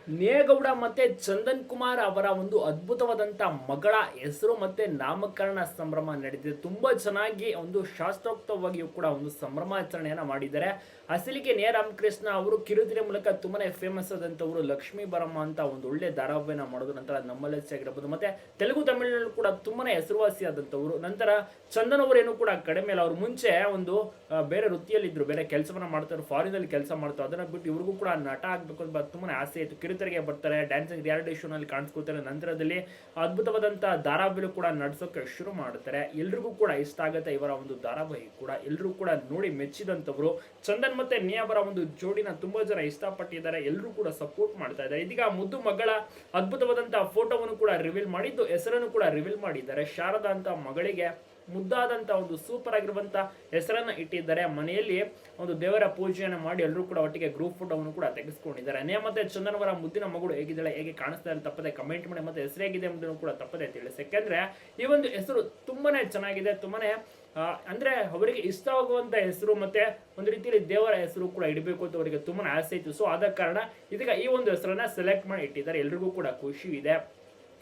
ನೇಗೌಡ ಮತ್ತೆ ಚಂದನ್ ಕುಮಾರ್ ಅವರ ಒಂದು ಅದ್ಭುತವಾದಂತ ಮಗಳ ಹೆಸರು ಮತ್ತೆ ನಾಮಕರಣ ಸಂಭ್ರಮ ನಡೆದಿದೆ. ತುಂಬಾ ಚೆನ್ನಾಗಿ ಒಂದು ಶಾಸ್ತ್ರೋಕ್ತವಾಗಿಯೂ ಕೂಡ ಒಂದು ಸಂಭ್ರಮಾಚರಣೆಯನ್ನ ಮಾಡಿದ್ದಾರೆ. ಅಸಲಿಗೆ ನೇ ರಾಮಕೃಷ್ಣ ಅವರು ಕಿರುತೆರೆ ಮೂಲಕ ತುಂಬಾನೇ ಫೇಮಸ್ ಆದಂತವರು. ಲಕ್ಷ್ಮೀ ಬರಮ್ಮ ಅಂತ ಒಂದು ಒಳ್ಳೆ ಧಾರಾವಾಹಿಯನ್ನ ಮಾಡೋದು. ನಂತರ ನಮ್ಮಲ್ಲಿ ಆಗಿರಬಹುದು, ಮತ್ತೆ ತೆಲುಗು ತಮಿಳಿನಲ್ಲೂ ಕೂಡ ತುಂಬಾನೇ ಹೆಸರುವಾಸಿ ಆದಂತವರು. ನಂತರ ಚಂದನ್ ಅವರೇನು ಕೂಡ ಕಡಿಮೆ ಅಲ್ಲ. ಅವ್ರು ಮುಂಚೆ ಒಂದು ಬೇರೆ ವೃತ್ತಿಯಲ್ಲಿ ಇದ್ರು, ಬೇರೆ ಕೆಲಸವನ್ನ ಮಾಡ್ತಾರೆ, ಫಾರಿನ್ ಅಲ್ಲಿ ಕೆಲಸ ಮಾಡ್ತಾರೆ. ಅದನ್ನ ಬಿಟ್ಟು ಇವ್ರಿಗೂ ಕೂಡ ನಟ ಆಗ್ಬೇಕು ಅಂತ ತುಂಬಾನೇ ಆಸೆ ಇತ್ತು. ಕಿರುತೆರೆಗೆ ಬರ್ತಾರೆ, ಡ್ಯಾನ್ಸಿಂಗ್ ರಿಯಾಲಿಟಿ ಶೋ ನಲ್ಲಿ ಕಾಣಿಸ್ಕೊಳ್ತಾರೆ. ನಂತರದಲ್ಲಿ ಅದ್ಭುತವಾದಂತಹ ಧಾರಾವಾಹಿ ಕೂಡ ನಡ್ಸೋಕೆ ಶುರು ಮಾಡ್ತಾರೆ. ಎಲ್ರಿಗೂ ಕೂಡ ಇಷ್ಟ ಆಗುತ್ತೆ ಇವರ ಒಂದು ಧಾರಾವಾಹಿ ಕೂಡ. ಎಲ್ರೂ ಕೂಡ ನೋಡಿ ಮೆಚ್ಚಿದಂತವರು. ಚಂದನ್ ಮತ್ತೆ ನೇ ಅವರ ಒಂದು ಜೋಡಿನ ತುಂಬಾ ಜನ ಇಷ್ಟಪಟ್ಟಿದ್ದಾರೆ. ಎಲ್ಲರೂ ಕೂಡ ಸಪೋರ್ಟ್ ಮಾಡ್ತಾ ಇದ್ದಾರೆ. ಇದೀಗ ಮುದ್ದು ಮಗಳ ಅದ್ಭುತವಾದಂತಹ ಫೋಟೋವನ್ನು ಕೂಡ ರಿವೀಲ್ ಮಾಡಿದ್ದು, ಹೆಸರನ್ನು ಕೂಡ ರಿವೀಲ್ ಮಾಡಿದ್ದಾರೆ. ಶಾರದಾ ಅಂತ ಮಗಳಿಗೆ ಮುದ್ದಾದಂತ ಒಂದು ಸೂಪರ್ ಆಗಿರುವಂತ ಹೆಸರನ್ನ ಇಟ್ಟಿದ್ದಾರೆ. ಮನೆಯಲ್ಲಿ ಒಂದು ದೇವರ ಪೂಜೆಯನ್ನು ಮಾಡಿ ಎಲ್ಲರೂ ಕೂಡ ಒಟ್ಟಿಗೆ ಗ್ರೂಪ್ ಫೋಟೋವನ್ನು ಕೂಡ ತೆಗೆಸ್ಕೊಂಡಿದ್ದಾರೆ. ನೇ ಮತ್ತೆ ಚಂದನ್ ಅವರ ಮುದ್ದಿನ ಮಗಳು ಹೇಗಿದ್ದಾಳೆ, ಹೇಗೆ ಕಾಣಿಸ್ತಾ ಇಲ್ಲ ತಪ್ಪದೆ ಕಮೆಂಟ್ ಮಾಡಿ, ಮತ್ತೆ ಹೆಸರು ಹೇಗಿದೆ ಎಂಬುದನ್ನು ಕೂಡ ತಪ್ಪದೆ ತಿಳಿಸಿ. ಯಾಕಂದ್ರೆ ಈ ಒಂದು ಹೆಸರು ತುಂಬಾನೇ ಚೆನ್ನಾಗಿದೆ, ತುಂಬಾನೇ ಅಂದ್ರೆ ಅವರಿಗೆ ಇಷ್ಟವಾಗುವಂತ ಹೆಸರು, ಮತ್ತೆ ಒಂದು ರೀತಿಯಲ್ಲಿ ದೇವರ ಹೆಸರು ಕೂಡ ಇಡಬೇಕು ಅಂತ ಅವರಿಗೆ ತುಂಬಾನೇ ಆಸೆ ಇತ್ತು. ಸೊ ಆದ ಕಾರಣ ಇದೀಗ ಈ ಒಂದು ಹೆಸರನ್ನ ಸೆಲೆಕ್ಟ್ ಮಾಡಿ ಇಟ್ಟಿದ್ದಾರೆ. ಎಲ್ರಿಗೂ ಕೂಡ ಖುಷಿ ಇದೆ.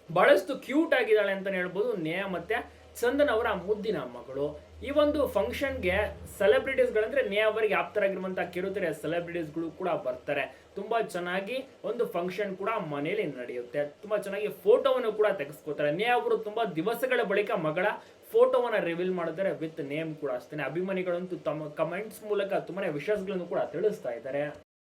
ಬಹಳಷ್ಟು ಕ್ಯೂಟ್ ಆಗಿದ್ದಾಳೆ ಅಂತಾನೆ ಹೇಳ್ಬೋದು ನೇ ಮತ್ತೆ ಚಂದನ್ ಅವರ ಮುದ್ದಿನ ಮಗಳು. ಈ ಒಂದು ಫಂಕ್ಷನ್ಗೆ ಸೆಲೆಬ್ರಿಟೀಸ್ಗಳಂದ್ರೆ ನೇ ಅವರಿಗೆ ಆಪ್ತರಾಗಿರುವಂತಹ ಕಿರುತೆರೆ ಸೆಲೆಬ್ರಿಟೀಸ್ಗಳು ಕೂಡ ಬರ್ತಾರೆ. ತುಂಬಾ ಚೆನ್ನಾಗಿ ಒಂದು ಫಂಕ್ಷನ್ ಕೂಡ ಮನೆಯಲ್ಲಿ ನಡೆಯುತ್ತೆ. ತುಂಬಾ ಚೆನ್ನಾಗಿ ಫೋಟೋವನ್ನು ಕೂಡ ತೆಗೆಸ್ಕೋತಾರೆ. ನೇ ಅವರು ತುಂಬಾ ದಿವಸಗಳ ಬಳಿಕ ಮಗಳ ಫೋಟೋವನ್ನ ರಿವೀಲ್ ಮಾಡಿದ್ದಾರೆ, ವಿತ್ ನೇಮ್ ಕೂಡ ಅಷ್ಟೇ. ಅಭಿಮಾನಿಗಳಂತೂ ತಮ್ಮ ಕಮೆಂಟ್ಸ್ ಮೂಲಕ ತುಂಬಾನೇ ವಿಷಯಗಳನ್ನು ಕೂಡ ತಿಳಿಸ್ತಾ ಇದ್ದಾರೆ.